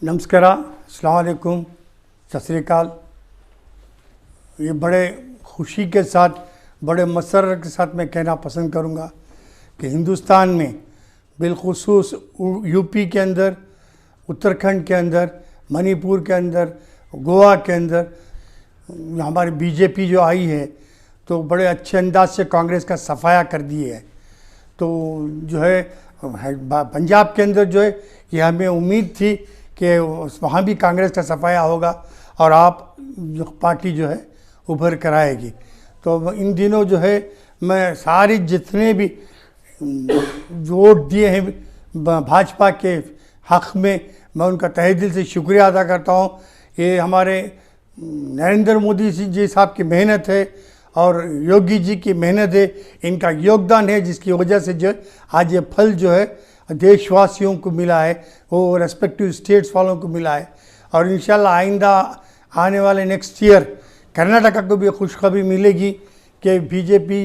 नमस्कार, अस्सलाम वालेकुम, सत श्री अकाल। ये बड़े खुशी के साथ, बड़े मसर्रत के साथ मैं कहना पसंद करूँगा कि हिंदुस्तान में बिलखुसूस यूपी के अंदर, उत्तराखंड के अंदर, मणिपुर के अंदर, गोवा के अंदर हमारी बीजेपी जो आई है तो बड़े अच्छे अंदाज से कांग्रेस का सफाया कर दिए है। तो जो है पंजाब के अंदर जो है ये हमें उम्मीद थी कि वहाँ भी कांग्रेस का सफाया होगा और आप पार्टी जो है उभर कर आएगी। तो इन दिनों जो है मैं सारी जितने भी वोट दिए हैं भाजपा के हक़ में, मैं उनका तहे दिल से शुक्रिया अदा करता हूँ। ये हमारे नरेंद्र मोदी जी साहब की मेहनत है और योगी जी की मेहनत है, इनका योगदान है, जिसकी वजह से जो आज ये फल जो है देशवासियों को मिला है, वो रेस्पेक्टिव स्टेट्स वालों को मिला है। और इंशाल्लाह आइंदा आने वाले नेक्स्ट ईयर कर्नाटका को भी खुशखबरी मिलेगी कि बीजेपी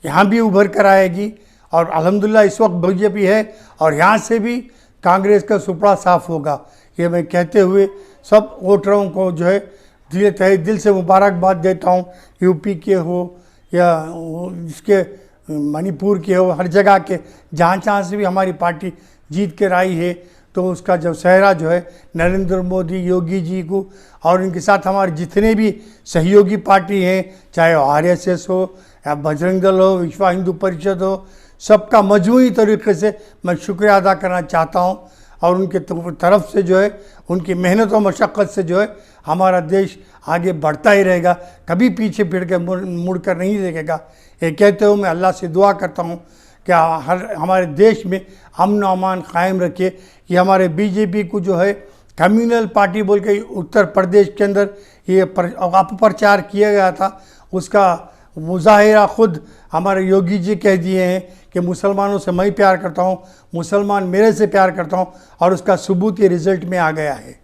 यहाँ भी उभर कर आएगी। और अल्हम्दुलिल्लाह इस वक्त बीजेपी है और यहाँ से भी कांग्रेस का सुपड़ा साफ होगा। ये मैं कहते हुए सब वोटरों को जो है दिल से मुबारकबाद देता हूँ। यूपी के हो या इसके मणिपुर के हो, हर जगह के जहाँ से भी हमारी पार्टी जीत कर आई है तो उसका जो सेहरा जो है नरेंद्र मोदी, योगी जी को और इनके साथ हमारे जितने भी सहयोगी पार्टी हैं, चाहे वो आरएसएस हो या बजरंग दल हो, विश्व हिंदू परिषद हो, सबका मजमूई तरीके से मैं शुक्रिया अदा करना चाहता हूँ। और उनके तरफ से जो है उनकी मेहनत और मशक्क़त से जो है हमारा देश आगे बढ़ता ही रहेगा, कभी पीछे फिर के मुड़ कर नहीं देखेगा। ये कहते हुए मैं अल्लाह से दुआ करता हूँ कि हमारे देश में अमन और अमान कायम रखे। ये हमारे बीजेपी को जो है कम्युनल पार्टी बोल के उत्तर प्रदेश के अंदर ये अपप्रचार किया गया था, उसका मुजाहिरा खुद हमारे योगी जी कह दिए हैं कि मुसलमानों से मैं प्यार करता हूँ, मुसलमान मेरे से प्यार करता हूँ, और उसका सबूत ये रिज़ल्ट में आ गया है।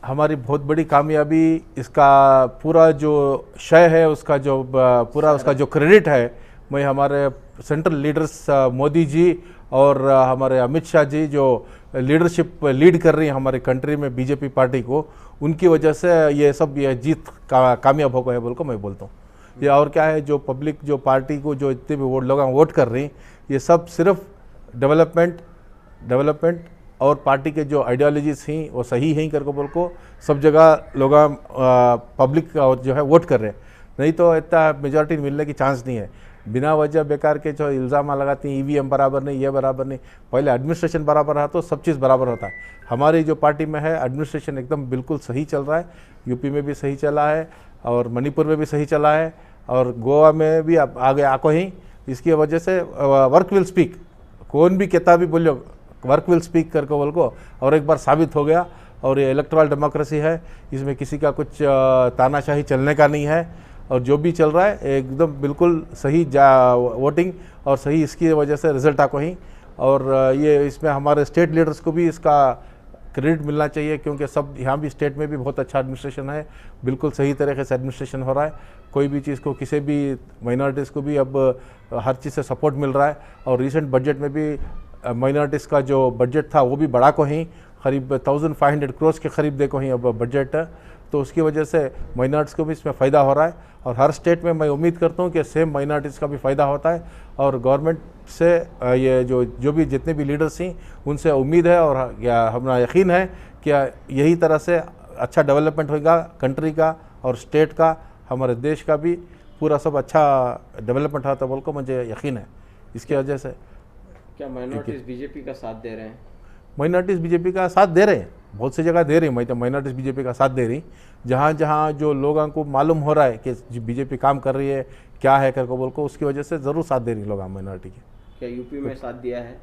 हमारी बहुत बड़ी कामयाबी, इसका पूरा जो श्रेय है, उसका जो पूरा उसका जो क्रेडिट है, मैं हमारे सेंट्रल लीडर्स मोदी जी और हमारे अमित शाह जी जो लीडरशिप लीड कर रही है हमारे कंट्री में बीजेपी पार्टी को, उनकी वजह से ये सब ये जीत कामयाब हो गए बोल को मैं बोलता हूँ। ये और क्या है, जो पब्लिक जो पार्टी को जो इतने भी लोग वोट कर रही हैं, ये सब सिर्फ डेवलपमेंट और पार्टी के जो आइडियोलॉजीज हैं वो सही हैं करके बोल को सब जगह लोग पब्लिक जो है वोट कर रहे हैं। नहीं तो इतना मेजॉरिटी मिलने की चांस नहीं है। बिना वजह बेकार के जो इल्ज़ाम लगाती हैं ईवीएम बराबर नहीं, ये बराबर नहीं। पहले एडमिनिस्ट्रेशन बराबर रहा तो सब चीज़ बराबर होता है। हमारी जो पार्टी में है एडमिनिस्ट्रेशन एकदम बिल्कुल सही चल रहा है, यूपी में भी सही चला है और मणिपुर में भी सही चला है और गोवा में भी आगे आको ही। इसकी वजह से वर्क विल स्पीक, कौन भी कहता भी बोलो वर्क विल स्पीक करके बोल को, और एक बार साबित हो गया। और ये इलेक्टोरल डेमोक्रेसी है, इसमें किसी का कुछ तानाशाही चलने का नहीं है। और जो भी चल रहा है एकदम बिल्कुल सही वोटिंग और सही, इसकी वजह से रिजल्ट आको ही। और ये इसमें हमारे स्टेट लीडर्स को भी इसका क्रेडिट मिलना चाहिए, क्योंकि सब यहाँ भी स्टेट में भी बहुत अच्छा एडमिनिस्ट्रेशन है, बिल्कुल सही तरीके से एडमिनिस्ट्रेशन हो रहा है। कोई भी चीज़ को, किसी भी माइनॉरिटीज़ को भी अब हर चीज़ से सपोर्ट मिल रहा है। और रिसेंट बजट में भी माइनॉरिटीज़ का जो बजट था वो भी बढ़ा को ही, करीब 1500 करोड़ के करीब देखो ही अब बजट। तो उसकी वजह से माइनॉरिटीज़ को भी इसमें फ़ायदा हो रहा है। और हर स्टेट में मैं उम्मीद करता हूँ कि सेम माइनॉरिटीज़ का भी फ़ायदा होता है। और गवर्नमेंट से ये जो भी जितने भी लीडर्स हैं उनसे उम्मीद है और हमारा यकीन है कि यही तरह से अच्छा डेवलपमेंट होगा कंट्री का और स्टेट का, हमारे देश का भी पूरा सब अच्छा डेवलपमेंट होता बोल को मुझे यकीन है। इसकी वजह से क्या माइनॉरिटीज़ बीजेपी का साथ दे रहे हैं? माइनॉरिटीज़ बीजेपी का साथ दे रहे हैं, बहुत सी जगह दे रही है। माइनॉरिटीज़ बीजेपी का साथ दे रही, जहाँ जहाँ जो लोगों को मालूम हो रहा है कि बीजेपी काम कर रही है क्या है करके बोल को, उसकी वजह से ज़रूर साथ दे रही लोग माइनॉरिटी के। क्या यूपी में साथ दिया है?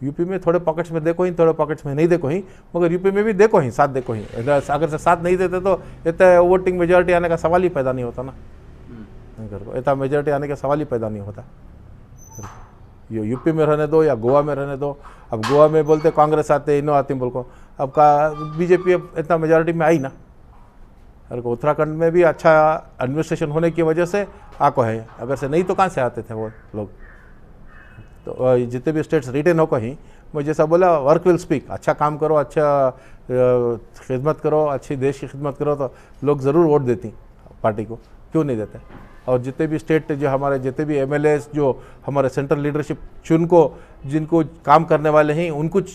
यूपी में थोड़े पॉकेट्स में देखो ही, थोड़े पॉकेट्स में नहीं देखो ही, मगर यूपी में भी देखो ही, साथ देखो ही। अगर से साथ नहीं देते तो इतना वोटिंग मेजॉरिटी आने का सवाल ही पैदा नहीं होता ना, इतना मेजॉरिटी आने का सवाल ही पैदा नहीं होता। ये यूपी में रहने दो या गोवा में रहने दो। अब गोवा में बोलते कांग्रेस आते इनो आती बोल को, अब का बीजेपी अब इतना मेजॉरिटी में आई ना। और उत्तराखंड में भी अच्छा एडमिनिस्ट्रेशन होने की वजह से आको है, अगर से नहीं तो कहाँ से आते थे वो लोग। तो जितने भी स्टेट्स रिटेन हो कहीं मैं जैसा बोला वर्क विल स्पीक, अच्छा काम करो, अच्छा खिदमत करो, अच्छी देश की खिदमत करो तो लोग ज़रूर वोट देती पार्टी को, क्यों नहीं देते। और जितने भी स्टेट जो हमारे जितने भी एमएलएस जो हमारे सेंट्रल लीडरशिप चुन को जिनको काम करने वाले हैं उन कुछ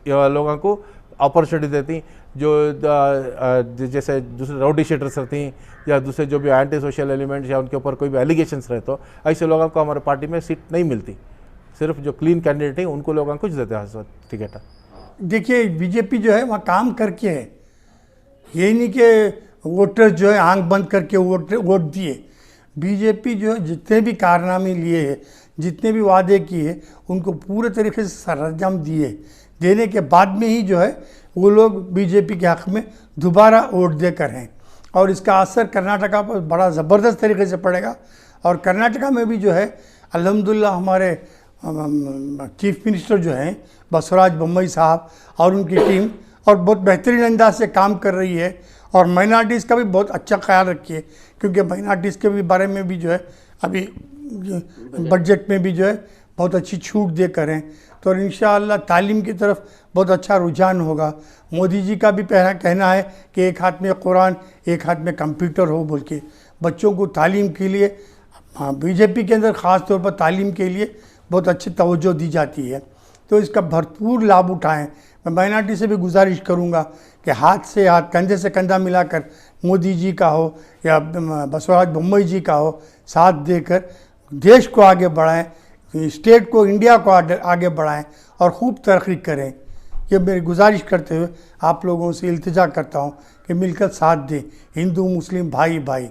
लोगों को अपॉर्चुनिटी देती, जो जैसे दूसरे राउडी शीटर्स रहती या दूसरे जो भी एंटी सोशल एलिमेंट्स या उनके ऊपर कोई भी एलिगेशंस रहे तो ऐसे लोगों को हमारे पार्टी में सीट नहीं मिलती। सिर्फ जो क्लीन कैंडिडेट हैं उनको लोगों को कुछ देते हैं टिकट। देखिए बीजेपी जो है वहाँ काम करके है, ये नहीं कि वोटर जो है आंख बंद करके वोट दिए। बीजेपी जो है जितने भी कारनामे लिए हैं, जितने भी वादे किए, उनको पूरे तरीके से सरअंजाम देने के बाद में ही जो है वो लोग बीजेपी के हक़ में दोबारा वोट देकर हैं। और इसका असर कर्नाटका पर बड़ा ज़बरदस्त तरीके से पड़ेगा। और कर्नाटका में भी जो है अल्हम्दुलिल्लाह हमारे चीफ मिनिस्टर जो हैं बसवराज बोम्मई साहब और उनकी टीम और बहुत बेहतरीन अंदाज से काम कर रही है। और माइनॉरिटीज़ का भी बहुत अच्छा ख्याल रखिए, क्योंकि माइनॉरिटीज़ के भी बारे में भी जो है अभी बजट में भी जो है बहुत अच्छी छूट देकर हैं। तो इंशाअल्लाह तालीम की तरफ बहुत अच्छा रुझान होगा। मोदी जी का भी पहला कहना है कि एक हाथ में कुरान एक हाथ में कंप्यूटर हो बोल के। बच्चों को तालीम के लिए बीजेपी के अंदर ख़ास तौर पर तालीम के लिए बहुत अच्छी तवज्जो दी जाती है, तो इसका भरपूर लाभ उठाएं। मैं माइनॉरिटी से भी गुजारिश करूंगा कि हाथ से हाथ कंधे से कंधा मिलाकर मोदी जी का हो या बसवराज बोम्मई जी का हो, साथ देकर देश को आगे बढ़ाएं, स्टेट को इंडिया को आगे बढ़ाएं और खूब तरक्की करें। ये मेरी गुजारिश करते हुए आप लोगों से इल्तिजा करता हूँ कि मिलकर साथ दें, हिंदू मुस्लिम भाई भाई।